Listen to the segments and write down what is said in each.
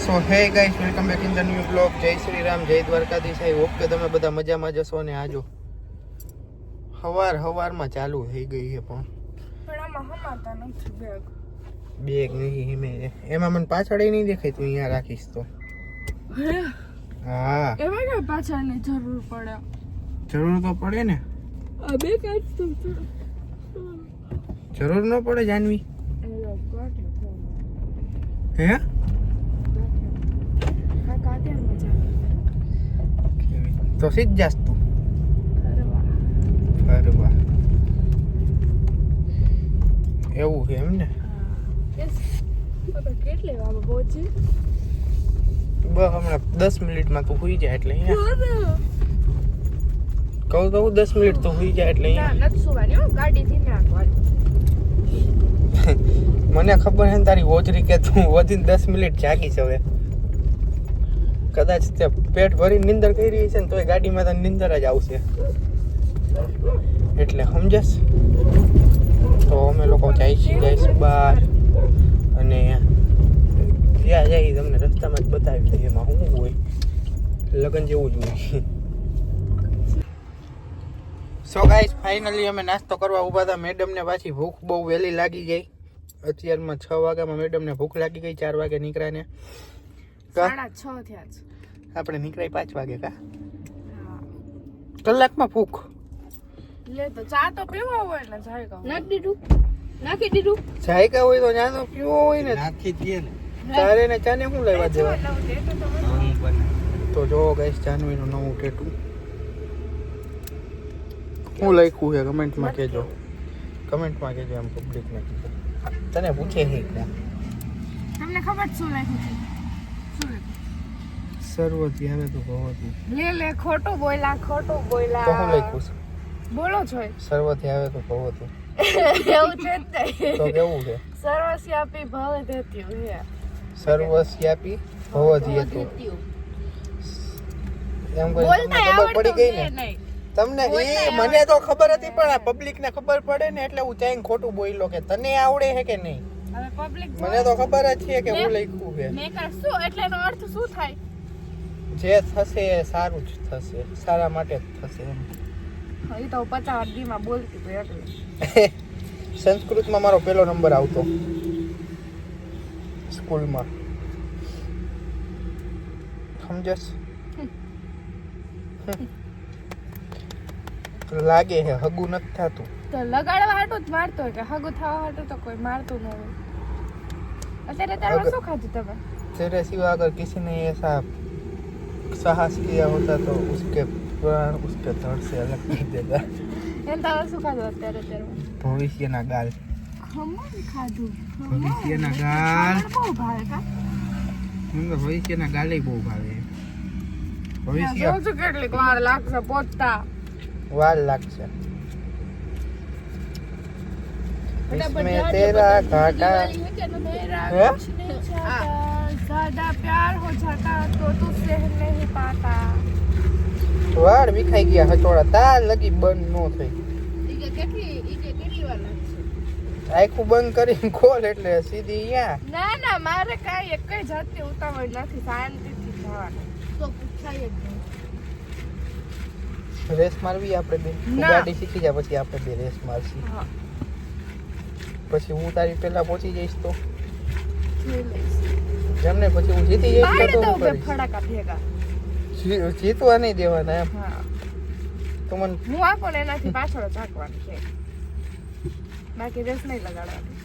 સો હે guys, welcome back in the new blog. જય શ્રી રામ, જય દ્વારકાધીશ. આઈ હોપ કે તમે બધા મજામાં જશો. ને આજો હવારમાં ચાલુ થઈ ગઈ છે પણ આમાં હમાતા નથી બેગ નહીં એમાં મને પાછળ નહીં દેખાય. તું અહીંયા રાખીશ તો હા એમાં કઈ પાછળની જરૂર પડે? જરૂર તો પડે ને. આ બે કાઢ તો જરૂર ન પડે જાનવી. હે તો સીધ જાસ તું ફરવા. એવું છે એમ ને? કેટલી વાર પહોંચી? બસ હમણાં 10 મિનિટમાં તું સુઈ જાય એટલે અહીંયા કહું તો 10 મિનિટ તો સુઈ જાય એટલે અહીંયા નથી સુવાની હો, ગાડીથી નાખવાની. મને ખબર છે ને તારી ઓજરી કે તું વધીને 10 મિનિટ જાગીશ. હવે કદાચ તે પેટ ભરીને નિંદર કરી રહી છે ને તોય ગાડીમાં તો નિંદર જ આવશે એટલે સમજસ. તો અમે લોકો જઈશું બહાર અને જ્યાં જાય તમને રસ્તામાં જ બતાવી દઈએ. એમાં શું હોય, લગ્ન જેવું જ હોય. સો ગાઈસ, ફાઇનલી અમે નાસ્તો કરવા ઊભા હતા. મેડમને પાછી ભૂખ બહુ વહેલી લાગી ગઈ. અત્યારમાં 6 વાગ્યામાં મેડમને ભૂખ લાગી ગઈ. 4 વાગે નીકળ્યા ને 6:30 થયા છે. આપણે નીકળાય 5 વાગે કા કલાકમાં ભૂખ લે તો ચા તો પીવો હોય ને નાખી દીધું જાયકા હોય તો ચા તો પીવો હોય ને નાખી દઈએ ને. તારે ને ચા ને શું લેવા દેવા? તો જો ગાઈસ, જાનવીનું નવું ટેટુ શું લખ્યું છે કમેન્ટમાં કહેજો. કમેન્ટમાં કહેજો એમ પબ્લિકને કીધું. તને પૂછે છે કે તમને ખબર શું લખ્યું છે? સર્વથી આવે તો ભવતું. લે ખોટું બોલ્યા તો શું લખ્યું છે? બોલો છો સર્વથી આવે તો ભવતું. એવું છે તો કેવું છે? સર્વસ્યાપી ભવ દેત્યુ હે. સર્વસ્યાપી ભવધ્યેતુ. એમ કોઈ તમને ખબર પડી ગઈ ને? તમને એ મને તો ખબર હતી પણ આ પબ્લિક ને ખબર પડે ને એટલે હું ચાઈને ખોટું બોલ્યો કે તને આવડે છે કે નહીં. હવે પબ્લિક મને તો ખબર જ છે કે હું લખ્યું છે. મેં કહ્યું શું એટલે એનો અર્થ શું થાય? જે થશે એ સારું જ થશે, સારા માટે જ થશે. એ તો 50 દીમાં બોલતી તો એટલે સંસ્કૃતમાં મારો પહેલો નંબર આવતો સ્કૂલમાં. સમજસ? લાગે છે હગું નથી થતું. તો લગાડવા હાટું જ મારતો હોય કે હગું થવા હાટું તો કોઈ મારતું ન હોય. અત્યારે તારે શું ખાધું તમે? तेरे सिवा अगर किसी ने ऐसा साहस किया होता तो उसके प्राण उसके धड़ से अलग कर देता. એમ તારે શું ખાધું અત્યારે? ભવિષ્યના ગાલ. ખમણ ખાધું. ભવિષ્યના ગાલ બહુ ભાવે કા? મને ભવિષ્યના ગાલે બહુ ભાવે. ભવિષ્ય શું કેટલીક વાર લાગશે પહોંચતા? વાર લાગશે. इसमें तेरा घाटा ज्यादा प्यार हो जाता तो तू सह नहीं पाता. વાળ વિખાઈ ગયા હચોડા તાર લગી બંધ નો થઈ. કેટલી વાર લાગશે? આખું બંધ કરીને ખોલ એટલે સીધી અહીંયા. ના મારે કાંઈ એક જાતની ઉતાવળ નથી, શાંતિથી જવાનું. તો પૂછાય જ નહીં. રેસ મારવી આપણે બે? ગાડી શીખી જાય પછી આપણે બે રેસ મારશી. પછી હું તારી પહેલા પહોંચી જઈશ તો એમને પછી હું જીતી જઈશ તો હું કરીશ. ફડાકા ભેગા જીતવા નહીં દેવાના એમ. તો મને હું આપો ને એનાથી પાછળ ઝાંકવાનું છે, બાકી રેસ નહીં લગાડવાની.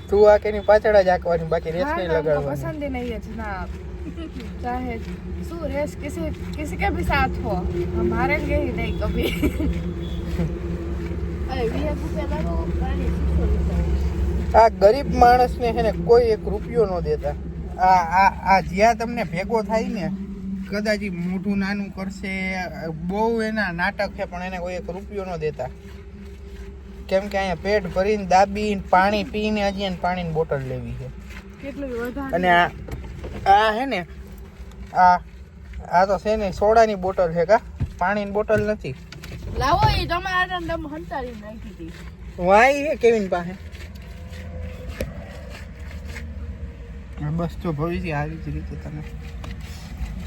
તું આ કેની પાછળ જ આંકવાની, બાકી રેસ નહીં લગાડવાની. પસંद ही नहीं है जनाब, चाहे શું रेस किसी के भी साथ हो, हम हारेंगे ही नहीं कभी. આ ગરીબ માણસને છે ને કોઈ 1 રૂપિયો ન દેતા. આ જ્યાં તમને ભેગો થાય ને કદાચ મોઢું નાનું કરશે, બહુ એના નાટક છે પણ એને કોઈ 1 રૂપિયો ન દેતા. કેમ કે અહીંયા પેટ ભરીને દાબીને પાણી પીને હજી એને પાણીની બોટલ લેવી છે. અને આ હે ને આ તો છે ને સોડાની બોટલ છે કા, પાણીની બોટલ નથી. લાવો એ તમારા દમ હંતારી નાખી હતી. વાય હે કેવિન પાસે બસ જો ભવિષ્ય આવી જ રીતે તમે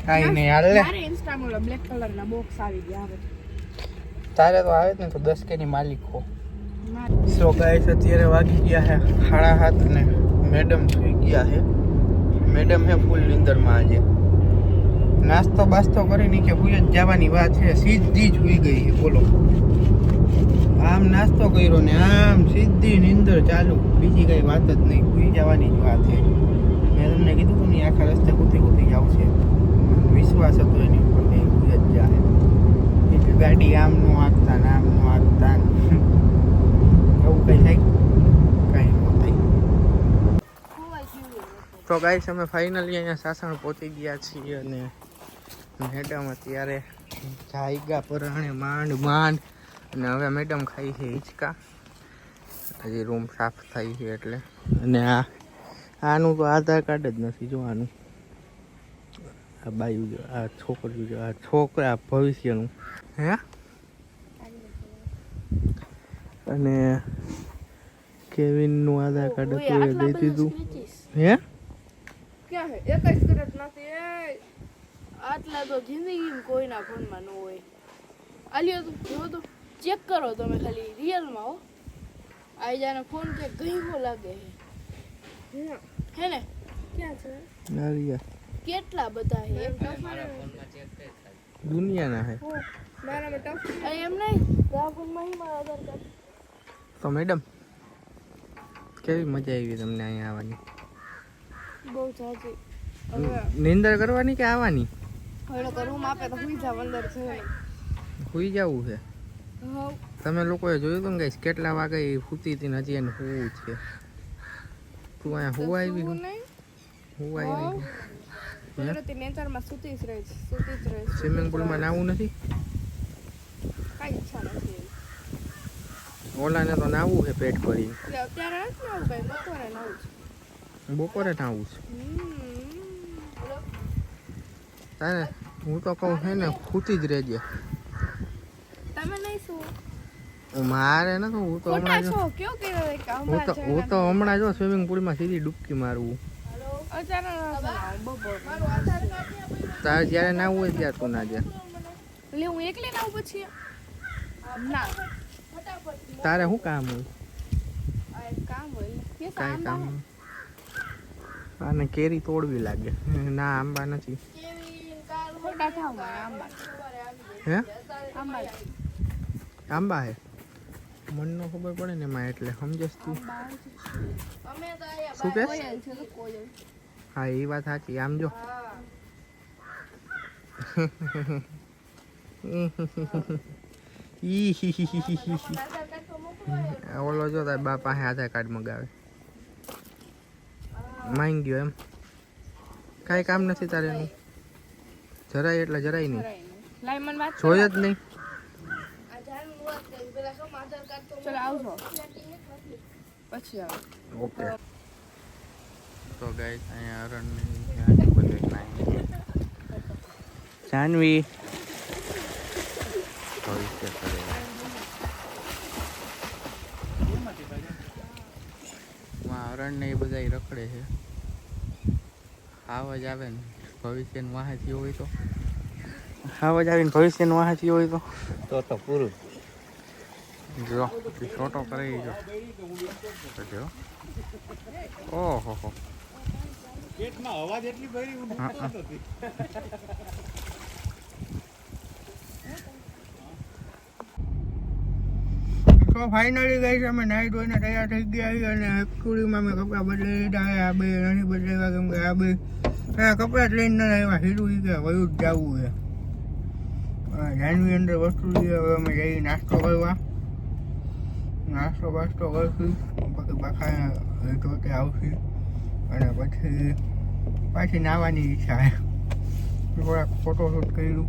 કાંઈ નહીં હાલ લે. મારે ઇન્સ્ટામાં ઓલા બ્લેક કલરના બોક્સ આવી ગયા હવે. તારે તો આવે જ ને તો 10K ની માલિક હો. મારે સો ગાઈસ અત્યારે વાગી ગયા છે 7:30 અને મેડમ સુઈ ગયા છે. મેડમ હે ફૂલ નીંદરમાં આજે. નાસ્તો બાસ્તો કરીને કે ભૂલ જ જવાની વાત છે, સીધી જ સુઈ ગઈ છે. બોલો, આમ નાસ્તો કર્યો ને આમ સીધી નીંદર ચાલુ, બીજી કઈ વાત જ નહીં, સુઈ જવાની જ વાત છે. મેં તમને કીધું હતું ને આખા રસ્તે કૂદી જાવ છે, વિશ્વાસ હતો એની ઉપર કે સુઈ જ જાય. એટલે ગાડી આમનું આગતા ને આમનું આગતા એવું કઈ થાય, કઈ ન થાય. તો ગાઈસ અમે ફાઇનલી અહીંયા સાસણ પહોંચી ગયા છીએ અને મેડમ અત્યારે જાયગા પરાણે માંડ અને હવે મેડમ ખાઈ છે હિંચકા. હજી રૂમ સાફ થઈ છે એટલે. અને આનું તો આધાર કાર્ડ જ નથી જોવાનું. આ બાયું જો, આ છોકરી જો, આ છોકરા ભવિષ્યનું હે. અને કેવિનનું આધાર કાર્ડ હતું એ દઈ દીધું હે. ક્યાં હે? એક જ કરત નથી એ. આટલા તો જિંદગીમાં કોઈના ફોનમાં ન હોય. આલ્યો તો જો તો ચેક કરો તમે ખાલી રિયલમાં હો. આઈ જાને ફોન કે ગઈવો લાગે હે ને? ક્યાં છે? નારિયા કેટલા બધા હે દુનિયાના હે. મારામાં ટફ અરે એમ નહીં, તારા ફોનમાં હી મારા આધાર કાર્ડ. તો મેડમ કેવી મજા આવી તમને અહીંયા આવવાની? બહુ સાચી. હવે નિંદર કરવાની કે આવવાની? હવે તો રૂમ આપે તો હુઈ જાવ, અંદર છે સુઈ જવું છે. હા. તમે લોકોએ જોયું હતું ને ગાઈસ કેટલા વાગે સૂતી હતી ને હજી એને સુવું છે. તું અહીંયા હું આવી હું નહીં હું આવી કુદરતી નેચરમાં સૂતી જ રહીશ. સ્વિમિંગ પુલમાં નાવું નથી? કાંઈ ઈચ્છા નથી એવી. ઓલાને તો નાવું છે પેટ ભરી. એટલે અત્યારે નથી આવું કાંઈ, બપોરે નાવું છે. બપોરે નાવું છે બોલો. તારે? હું તો કહું છે ને સૂતી જ રહેજે. તમે નહીં શું મારે નથી, હું તો ખોટા હમણાં છો? કેવું કહેવાય કે હું હમણાં તો હું તો હમણાં જો સ્વિમિંગ પુલમાં સીધી ડૂબકી મારવું. અચાનક બપોર મારું આધાર કાર્ડ તારે જ્યારે નાવું હોય ત્યારે તું ના જા. એટલે હું એકલી નાવું પછી ના તારે શું કામ હોય? આ એક કામ હોય કે કાંઈ કામ કામ આને કેરી તોડવી લાગે. ના આંબા નથી. ખોટા થાવ મારે આંબા હે આંબા આંબા હે? મન નો ખબર પડે ને એમાં એટલે સમજસ તું. અમે તો આયા શું કહેશ? કોયલ છે તો કોયલ. હા એ વાત સાચી. આમ જો ઓલો જો તાર બા પાસે આધાર કાર્ડ મગાવે માંગ ગયો એમ. કાંઈ કામ નથી તારે એનું જરાય એટલે જરાય નહીં. લાઈ મન વાત જોઈ જ નહીં. ચલો આવજો પછી આવો. ઓકે તો ગાઈસ અહીંયા અરણની બધે જાનવી ભવિષ્ય કરે અરણ ને એ બધા રખડે છે. આવાજ આવે ને ભવિષ્યનું વાહથી હોય તો આવાજ આવીને ભવિષ્યનું વાહથી હોય તો પૂરું. જો છોટો કરી જો ઓહો હો પેટમાં અવાજ એટલી ભરી ઉઠતી. તો ફાઇનલી ગઈ છે અમે નાઈ ધોઈને તૈયાર થઈ ગયા છીએ અને એકચુઅલીમાં મેં કપડાં બદલી લીધા. આ બે નથી બદલાવ્યા કેમ કે આ બે કપડાં જ લઈને ના આવ્યા. હીરું કે વયું જ જવું છે. જાનવી અંદર વસ્તુ લઈએ. હવે અમે જઈએ નાસ્તો કરવા. નાસ્તો બાસ્તો કરશું પછી પાછા ધોતે આવશે અને પછી પાછી નાહવાની ઈચ્છા છે. થોડાક ફોટોશૂટ કર્યું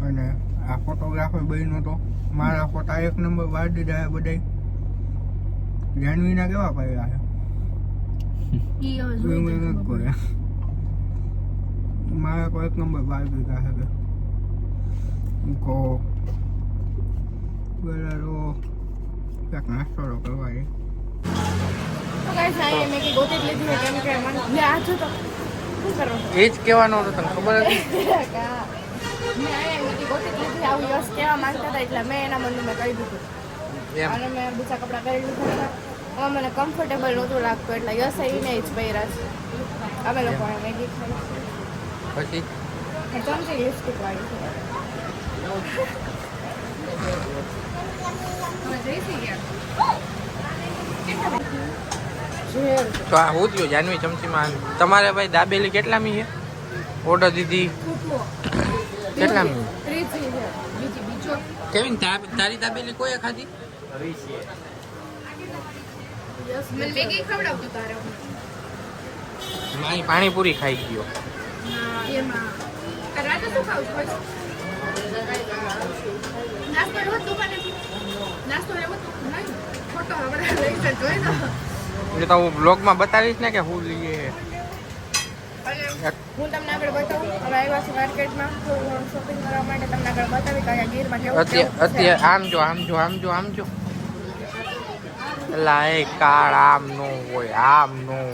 અને આ ફોટોગ્રાફર બન્યો તો મારા ફોટા 1 નંબર વાર દીધા બધા. જાનવીના કેવા પડ્યા છે મારા કોઈ 1 નંબર વાર દીધા છે કો પેલા તો ક્યાંક નાસ્તો કરવા છે. ગાઈસ આ મેગી ગોતી જ લીધી છે કેમ કે મને લે આ જો તો શું કરો એ જ કહેવાનો હતો તને ખબર હતી મેં આ મેગી ગોતી જ લીધી આવું યસ કહેવા માંગતા હતા એટલે મેં એના મમ્મીને કહી દીધું એમ અને મેં બીજા કપડાં પહેરી લીધા હતા હવે મને કમ્ફર્ટેબલ નહોતું લાગતું એટલે યસ એને જ પહેર્યા છે અમે લોકો મેગી ખાઈ પછી ચમચી લિપસ્ટિક વાળી છે તો આ હું થયું જાનવી ચમચીમાં તમારે ભાઈ દાબેલી કેટલામી છે ઓર્ડર દીધી કેટલામી કેવી તારી દાબેલી કોઈ ખાધી મારી પાણીપુરી ખાઈ ગયો એટલે તો હું બ્લોગમાં બતાવીશ ને કે હું લઈએ હું તમને આગળ બતાવું હવે આવ્યા છે માર્કેટમાં શોપિંગ કરવા માટે તમને આગળ બતાવી કયા ગીરમાં કેવું અત્યારે આમ જો એલા એ કાળ આમ નો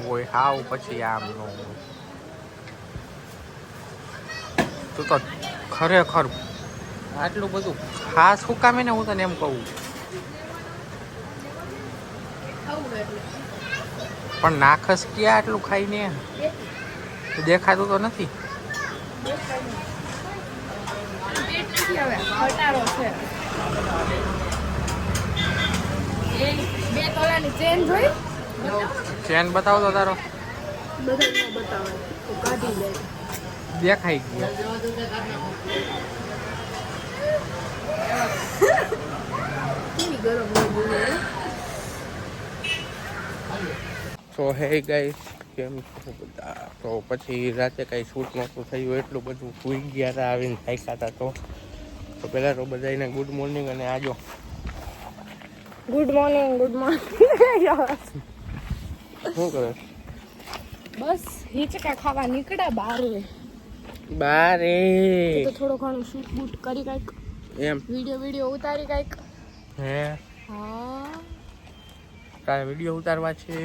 હોય હાવ પછી આમ નો હોય તું તો ખરેખર આટલું બધું ખાસ હુકામે ને હું તને એમ કહું પણ નાખસ ક્યાં આટલું ખાઈને દેખાતું તો નથી હવે ઘટાડો છે એ 2 તોલાની ચેન જોઈ ચેન બતાવો તો તારો બધા બતાવે તો કાઢી લે દેખાઈ ગયો કેવી ગરમ લાગે સો હે ગાઈસ કેમ છો બધા તો પછી રાતે કાંઈ શૂટ નહોતું થયું એટલું બધું સૂઈ ગયા હતા આવીને થાક્યા હતા તો પહેલાં તો બધાને ગુડ મોર્નિંગ અને આજો ગુડ મોર્નિંગ શું કરે બસ હિચકા ખાવા નીકળ્યા બારે તો થોડો ઘણું શૂટ બૂટ કરી કાંઈક એમ વિડીયો ઉતારી કાંઈક હે હા તારે વિડીયો ઉતારવા છે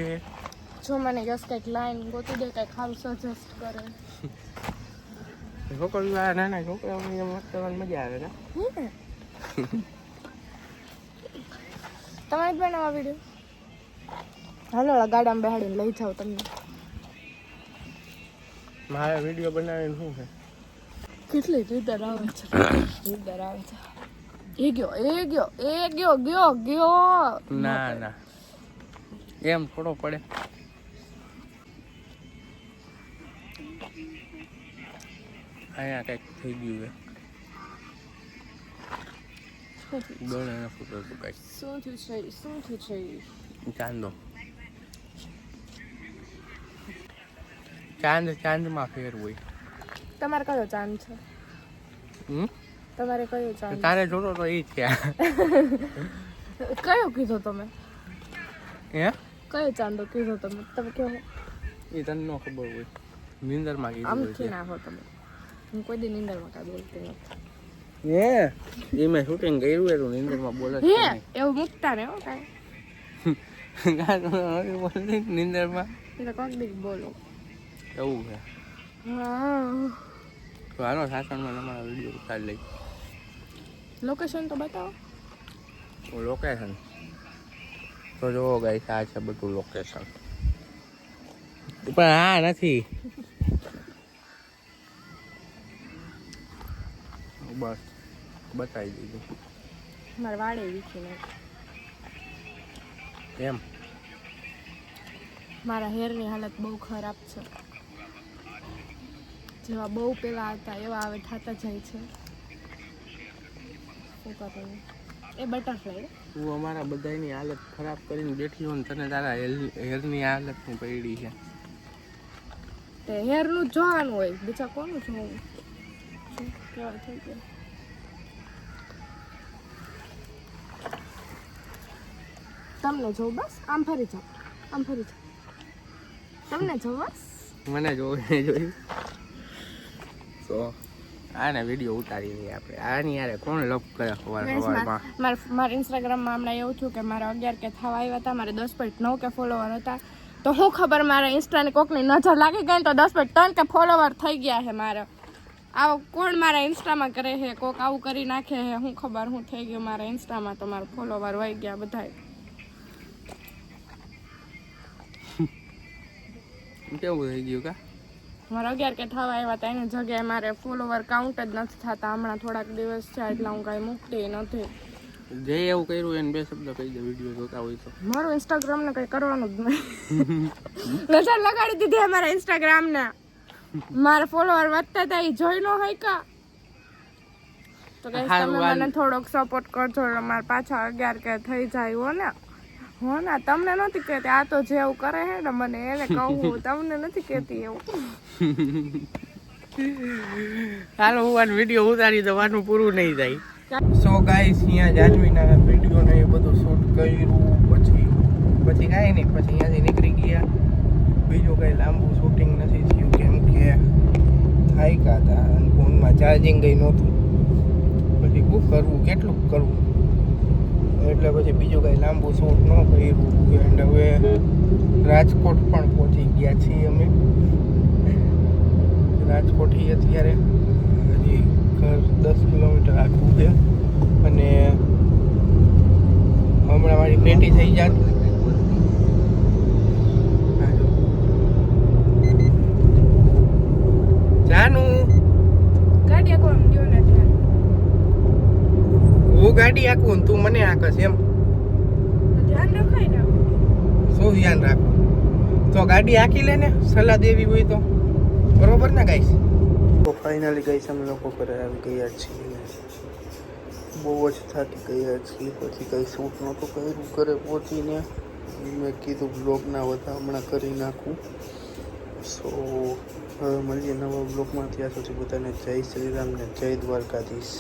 જો મને જસ કંઈક લાઈન ગોતી દે કંઈક સારું સજેસ્ટ કરે છોકરી નાના છોકરાઓની એમ વાત કરવાની મજા આવે ને તમારે જ બનાવવા વિડીયો હાલો ગાડામાં બેહાડીને લઈ જાઓ તમને મારે વિડીયો બનાવીને શું છે કેટલી નીંદર આવે છે એ ગયો ના એમ થોડો પડે અહીંયા કંઈક થઈ ગયું છે દોડે ફૂટો હતું કંઈક શું થયું છે ચાંદમાં ફેર હોય તમારે કયો ચાંદ છે તમારે કયો ચાંદ તારે જોતો તો એ છે કયો કીધો તમે હે કયો ચાંદો કીધો તમે કહો એ તને ન ખબર હોય નિંદરમાં આમથી કીધું નાખો તમે હું કોઈ દી નિંદરમાં કાંઈ બોલતી નથી હે એ મેં શૂટિંગ કર્યું હતું નિંદરમાં બોલે હે એવું મૂકતા ને હો કાંઈ નિંદરમાં એટલે કોક દી બોલો એવું છે હા તો હાલો સાસણમાં તમારા વિડીયો ઉતારી લઈ લોકેશન તો બતાવો લોકેશન તો જોવો ગાઈસ આ છે બધું લોકેશન પણ આ નથી બસ બતાવી દીધું મારા વાળે વીખીને એમ મારા હેરની હાલત બહુ ખરાબ છે જેવા બહુ પેલા હતા એવા હવે થતા જાય છે શું કરવાનું એ બટરફ્લાય તું અમારા બધાની હાલત ખરાબ કરીને બેઠી હોય ને તને તારા હેરની હાલતની પડી છે તે હેરનું જ જોવાનું હોય બીજા કોનું જોવું કેવા થઈ ગયા તમને જો બસ આમ ફરી જાઓ તમને જો બસ મને જોયું તો આને વિડીયો ઉતારી લઈએ આપણે આની યારે કોણ લપ કરે સવારમાં મારા ઇન્સ્ટાગ્રામમાં હમણાં એવું થયું કે મારે 11K થવા આવ્યા હતા મારે 10.9K ફોલોવર હતા તો હું ખબર મારા ઇન્સ્ટાની કોકની નજર લાગી ગઈ ને તો 10.3 કે ફોલોવર થઈ ગયા છે મારા. આવું કોણ મારા ઇન્સ્ટામાં કરે છે, કોક આવું કરી નાખે છે, હું ખબર હું થઈ ગયું મારા ઇન્સ્ટામાં, તો મારા ફોલોવર વહી ગયા બધાય. કેવું થઈ ગયું કા? મારા 11 કે થવા આવ્યા હતા એની જગ્યાએ મારે ફોલોવર કાઉન્ટ જ નથી થતા હમણાં થોડાક દિવસ છે, એટલે હું કાંઈ મૂકતી નથી. જે એવું કર્યું એને 2 શબ્દ કહી દે વિડીયો જોતા હોય તો. મારું ઇન્સ્ટાગ્રામ ને કઈ કરવાનું જ નહીં. નજર લગાડી દીધી અમારા ઇન્સ્ટાગ્રામ ને. મારા ફોલોવર વધતા હતા એ જોઈ નો હોય કા. તો guys, તમે મને થોડોક સપોર્ટ કરજો મારા પાછા 11 કે થઈ જાય હો ને તમને નથી કહેતી, આ તો જેવું કરે છે ને મને એને કહું, તમને નથી કહેતી એવું. હાલો હું આ વિડીયો ઉતારી દવાનું પૂરું નહીં થાય. સો ગાઈસ અહીંયા જાનવીના વિડીયો ને એ બધું શૂટ કર્યું, પછી કાંઈ નહીં, પછી અહીંયાથી નીકળી ગયા. બીજું કંઈ લાંબુ શૂટિંગ નથી થયું, કેમ કે થાક્યા હતા અને ફોનમાં ચાર્જિંગ કંઈ નહોતું. પછી શું કરવું, કેટલું કરવું, એટલે પછી બીજું કંઈ લાંબુ શૂટ ન કર્યું. એન્ડ હવે રાજકોટ પણ પહોંચી ગયા છીએ અમે. રાજકોટથી અત્યારે હજી ઘર 10 કિલોમીટર આખું છે અને હમણાં મારી પેટી થઈ જાત. જાનું ગાડી આખો આમ દ્યો ને હું ગાડી આખું ને તું મને આકસ એમ તો ધ્યાન રખાય ને. શું ધ્યાન રાખું? તો ગાડી આખી લે ને, સલાહ દેવી હોય તો. બરોબર ને ગાઈસ? તો ફાઇનલી ગાઈસ અમે લોકો ઘરે આવી ગયા છીએ. બહુ જ થાકી ગયા છીએ, પછી કંઈ શૂટ નહોતું કર્યું. ઘરે પહોંચીને મેં કીધું બ્લોગના બધા હમણાં કરી નાખું. સો હવે મળીએ નવા બ્લોગમાં. ત્યાં સુધી બધાને જય શ્રી રામ ને જય દ્વારકાધીશ.